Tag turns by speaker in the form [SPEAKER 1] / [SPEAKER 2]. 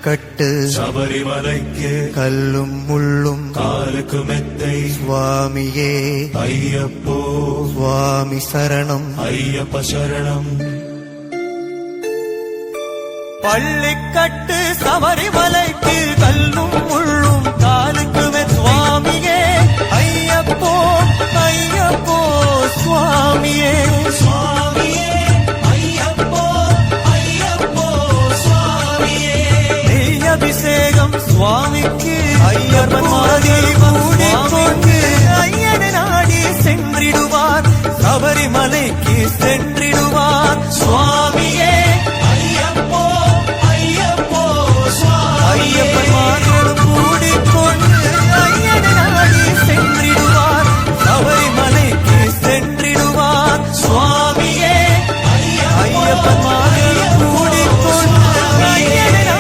[SPEAKER 1] பள்ளிக்கட்டு
[SPEAKER 2] சபரிமலைக்கு
[SPEAKER 1] கல்லும் முள்ளும்
[SPEAKER 2] காலுக்கு மெத்தை
[SPEAKER 1] சுவாமியே
[SPEAKER 2] ஐயப்போ
[SPEAKER 1] சுவாமி சரணம்
[SPEAKER 2] ஐயப்ப சரணம்.
[SPEAKER 1] பள்ளிக்கட்டு சபரிமலைக்கு கல்லும் முள்ளும் காலுக்கு சுவாமியே ஐயப்போ ஐயப்போ சுவாமியே
[SPEAKER 2] சுவாமியே ஐயப்போ ஐயப்போ சுவாமியே.
[SPEAKER 1] நெய் அபிஷேகம் சுவாமிக்கு ஐயப்பன் மாதி மூடிக்கொண்டு ஐயனை நாடி சென்றிடுவார் சபரிமலைக்கு சென்று